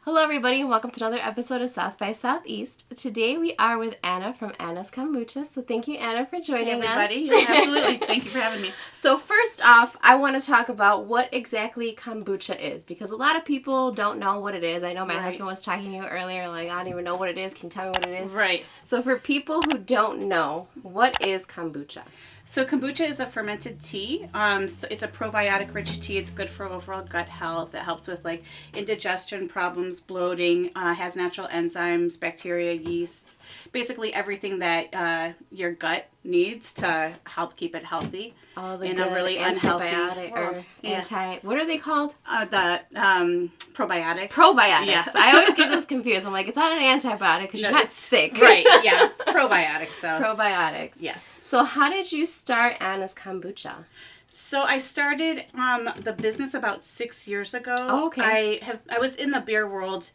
Hello, everybody, and welcome to another episode of South by Southeast. Today we are with Anna from Anna's Kombucha. So thank you, Anna, for joining everybody. us. Absolutely. Thank you for having me. So first off, I want to talk about what exactly kombucha is, because a lot of people don't know what it is. I know my husband was talking to you earlier, like, I don't even know what it is. Can you tell me what it is? Right. So for people who don't know, what is kombucha? So kombucha is a fermented tea. So it's a probiotic-rich tea. It's good for overall gut health. It helps with like indigestion problems, bloating. Has natural enzymes, bacteria, yeasts, basically everything that your gut needs to help keep it healthy. All the in a really unhealthy world. What are they called? The probiotics. Probiotics. Yes. I always get this confused. I'm like, it's not an antibiotic because you're not sick. Right. Yeah. Probiotics. So. Probiotics. Yes. So how did you start Anna's Kombucha? So I started the business about 6 years ago. Oh, okay. I was in the beer world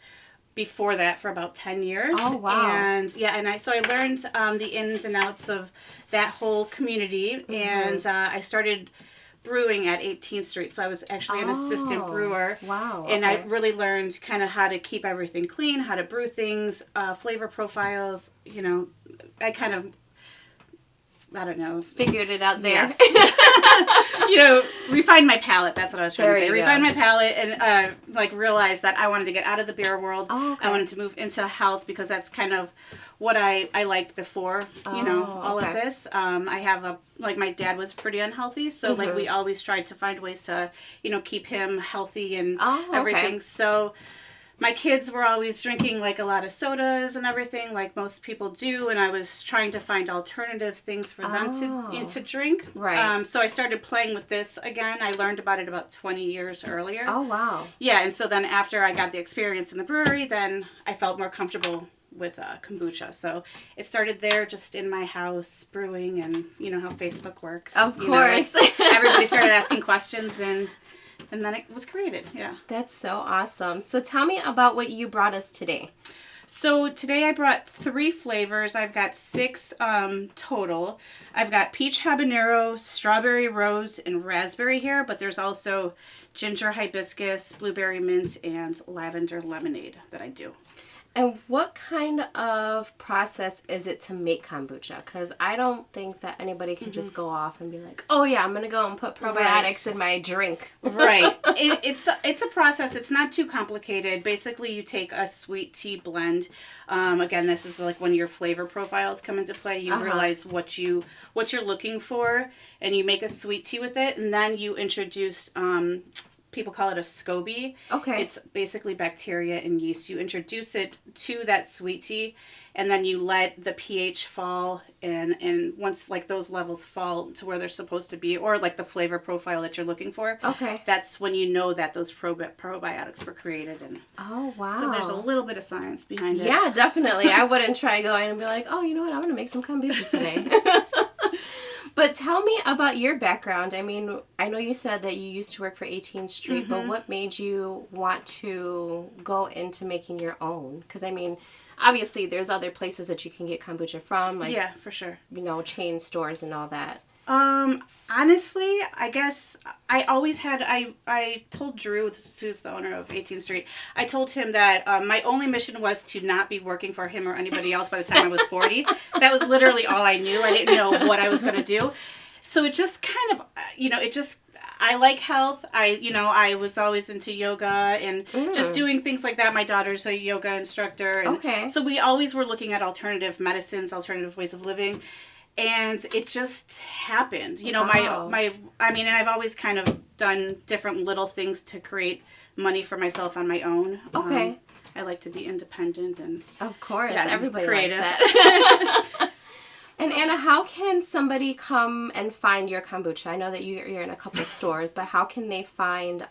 before that for about 10 years. Oh, wow. And I learned the ins and outs of that whole community, and I started brewing at 18th Street. So I was actually an assistant brewer. Wow. And I really learned kind of how to keep everything clean, how to brew things, flavor profiles. You know, I don't know. Figured it out there. Yes. Refined my palate. That's what I was trying to say. Refined my palate and realized that I wanted to get out of the beer world. Oh, okay. I wanted to move into health because that's kind of what I liked before, all of this. I have my dad was pretty unhealthy. So we always tried to find ways to, keep him healthy and everything. So my kids were always drinking a lot of sodas and everything, like most people do, and I was trying to find alternative things for them to drink. Right. So I started playing with this again. I learned about it about 20 years earlier. Oh, wow. Yeah, and so then after I got the experience in the brewery, then I felt more comfortable with kombucha. So it started there, just in my house, brewing, and you know how Facebook works. Of course. Everybody started asking questions, and then it was created, yeah. That's so awesome. So tell me about what you brought us today. So today I brought 3 flavors. I've got 6 total. I've got peach habanero, strawberry rose, and raspberry here, but there's also ginger hibiscus, blueberry mint, and lavender lemonade that I do. And what kind of process is it to make kombucha? Because I don't think that anybody can just go off and be like, oh yeah, I'm going to go and put probiotics in my drink. Right. It's a process. It's not too complicated. Basically, you take a sweet tea blend. Again, this is when your flavor profiles come into play. You realize what you're looking for, and you make a sweet tea with it, and then you introduce people call it a Scoby. Okay. It's basically bacteria and yeast. You introduce it to that sweet tea, and then you let the pH fall, and once those levels fall to where they're supposed to be, or the flavor profile that you're looking for, that's when you know that those probiotics were created. And oh, wow. So there's a little bit of science behind it. Yeah, definitely. I wouldn't try going and be like, oh, you know what, I'm going to make some kombucha today. But tell me about your background. I mean, I know you said that you used to work for 18th Street, but what made you want to go into making your own? Because, I mean, obviously there's other places that you can get kombucha from. Yeah, for sure. Chain stores and all that. Honestly, I guess I always had, I told Drew, who's the owner of 18th Street, I told him that my only mission was to not be working for him or anybody else by the time I was 40. That was literally all I knew. I didn't know what I was going to do. So it just kind of, I like health. I was always into yoga and just doing things like that. My daughter's a yoga instructor. And so we always were looking at alternative medicines, alternative ways of living. And it just happened. And I've always kind of done different little things to create money for myself on my own. Okay. I like to be independent and of course, everybody creative. Likes that. And Anna, how can somebody come and find your kombucha? I know that you're in a couple of stores, but how can they find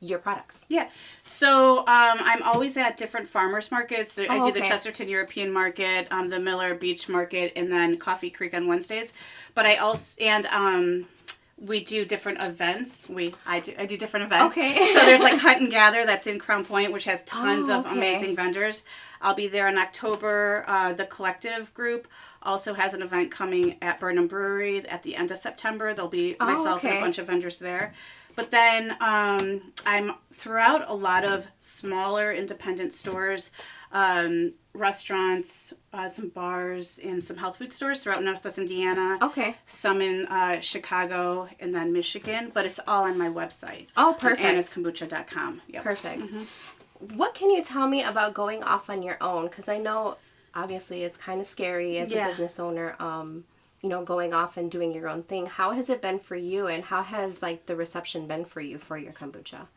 your products? Yeah, so I'm always at different farmers markets. I do the Chesterton European Market, the Miller Beach Market, and then Coffee Creek on Wednesdays. But I also we do different events. I do different events. Okay. So there's like Hunt and Gather that's in Crown Point, which has tons of okay. amazing vendors. I'll be there in October. The Collective group also has an event coming at Burnham Brewery at the end of September. There'll be myself and a bunch of vendors there. But then I'm throughout a lot of smaller independent stores, restaurants, some bars, and some health food stores throughout Northwest Indiana. Okay. Some in Chicago and then Michigan, but it's all on my website. Oh, perfect. AnnasKombucha.com. Yep. Perfect. Mm-hmm. What can you tell me about going off on your own? Because I know, obviously, it's kind of scary as a business owner, you know, going off and doing your own thing. How has it been for you, and how has, like, the reception been for you for your kombucha?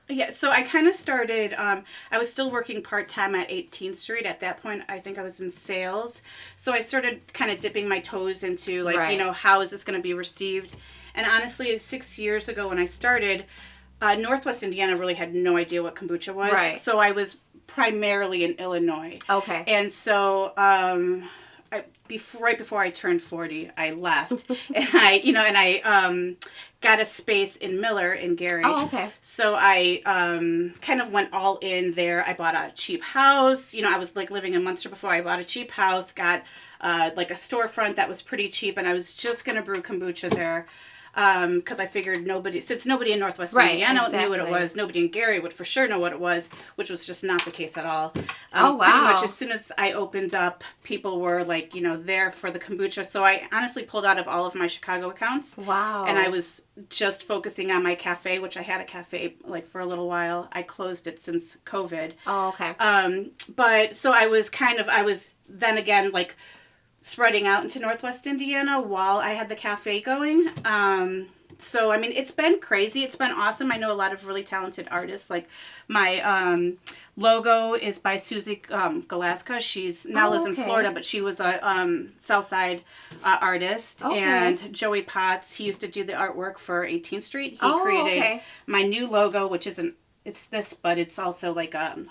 Yeah, so I kind of started, I was still working part-time at 18th Street. At that point, I think I was in sales. So I started kind of dipping my toes into, like, you know, how is this going to be received? And honestly, 6 years ago when I started, Northwest Indiana really had no idea what kombucha was. Right. So I was primarily in Illinois. Okay. And so right before I turned 40, I left. And I got a space in Miller in Gary. Oh, okay. So I kind of went all in there. I bought a cheap house. You know, I was like living in Munster before. I bought a cheap house, got like a storefront that was pretty cheap, and I was just going to brew kombucha there. Because I figured since nobody in Northwest Indiana knew what it was, nobody in Gary would for sure know what it was, which was just not the case at all. Oh, wow. Pretty much as soon as I opened up, people were like, you know, there for the kombucha. So I honestly pulled out of all of my Chicago accounts. Wow. And I was just focusing on my cafe, which I had a cafe like for a little while. I closed it since COVID. Oh, okay. But so I was then again like spreading out into Northwest Indiana while I had the cafe going. So, I mean, it's been crazy. It's been awesome. I know a lot of really talented artists. Like, my logo is by Susie Galaska. She's now lives in Florida, but she was a Southside artist. Okay. And Joey Potts, he used to do the artwork for 18th Street. He created my new logo, which it's this, but it's also like a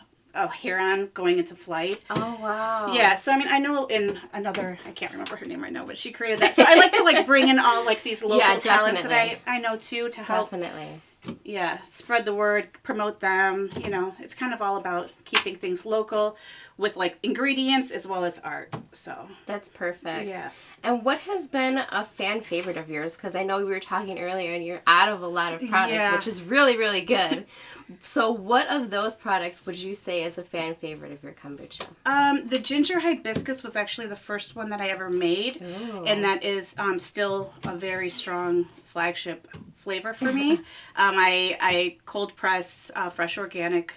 heron going into flight. Oh, wow. Yeah, so I mean, I know in another, I can't remember her name right now, but she created that. So I like to like bring in all like these local talents that I know too to help. Definitely. Yeah, spread the word, promote them. You know, it's kind of all about keeping things local with like ingredients as well as art. So that's perfect. Yeah. And what has been a fan favorite of yours? Because I know we were talking earlier and you're out of a lot of products, which is really, really good. So what of those products would you say is a fan favorite of your kombucha? The ginger hibiscus was actually the first one that I ever made. Ooh. And that is still a very strong flagship flavor for me. I cold press fresh organic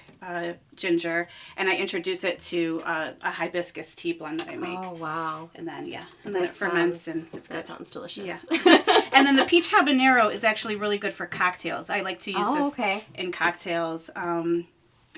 ginger, and I introduce it to a hibiscus tea blend that I make. Oh, wow. And then, it ferments, and it's good. That sounds delicious. Yeah. And then the peach habanero is actually really good for cocktails. I like to use this in cocktails.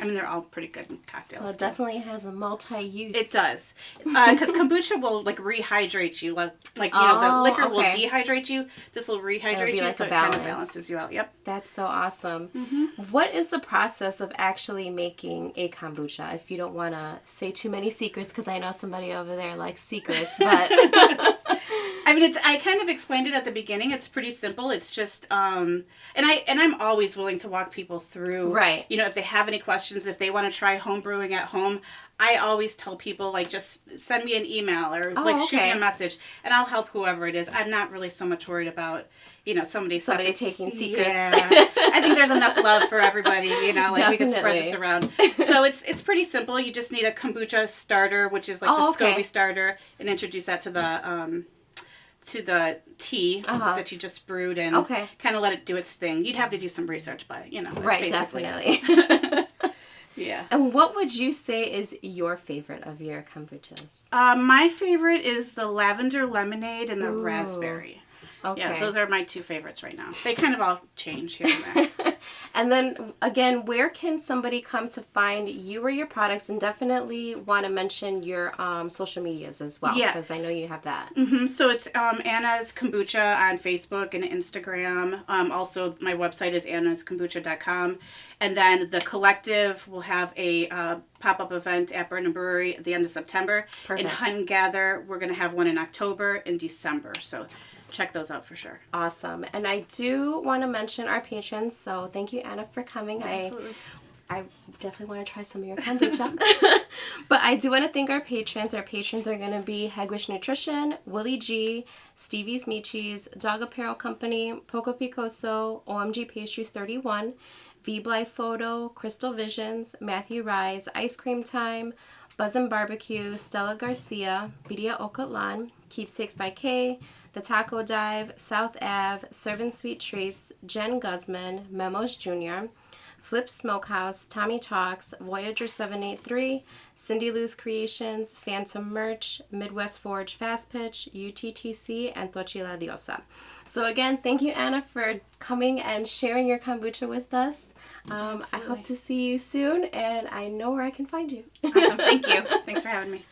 I mean, they're all pretty good in cocktails. So it definitely has a multi-use. It does. Because kombucha will, like, rehydrate you. Like you know, the liquor will dehydrate you. This will rehydrate you, like so it kind of balances you out. Yep. That's so awesome. Mm-hmm. What is the process of actually making a kombucha? If you don't want to say too many secrets, because I know somebody over there likes secrets, but... I mean, I kind of explained it at the beginning. It's pretty simple. It's just, and I'm always willing to walk people through. Right. You know, if they have any questions, if they want to try home brewing at home, I always tell people, like, just send me an email or shoot me a message, and I'll help whoever it is. I'm not really so much worried about, you know, somebody taking secrets. Yeah. I think there's enough love for everybody. You know, like we could spread this around. So it's pretty simple. You just need a kombucha starter, which is like the Scoby starter, and introduce that to the tea that you just brewed and kind of let it do its thing. You'd have to do some research, but, you know, that's basically definitely. Yeah. And what would you say is your favorite of your kombuchas? My favorite is the lavender lemonade and the raspberry. Okay. Yeah, those are my two favorites right now. They kind of all change here and there. And then, again, where can somebody come to find you or your products? And definitely want to mention your social medias as well, because I know you have that. Mm-hmm. So it's Anna's Kombucha on Facebook and Instagram. Also, my website is annaskombucha.com. And then the Collective will have a pop-up event at Burnham Brewery at the end of September. Perfect. In Hunt and Gather, we're going to have one in October and December. So check those out for sure. Awesome. And I do want to mention our patrons. So thank you, Anna, for coming. Absolutely. I definitely want to try some of your kombucha. But I do want to thank our patrons. Our patrons are going to be Hegwish Nutrition, Willie G, Stevie's Michis, Dog Apparel Company, Poco Picoso, OMG Pastries 31, V-Bly Photo, Crystal Visions, Matthew Rise, Ice Cream Time, Buzzin' Barbecue, Stella Garcia, Bidia Ocatlan, Keepsakes by Kay, The Taco Dive, South Ave, Servant Sweet Treats, Jen Guzman, Memos Jr., Flip Smokehouse, Tommy Talks, Voyager 783, Cindy Lou's Creations, Phantom Merch, Midwest Forge Fast Pitch, UTTC, and Tochi La Diosa. So again, thank you, Anna, for coming and sharing your kombucha with us. I hope to see you soon, and I know where I can find you. Awesome. Thank you. Thanks for having me.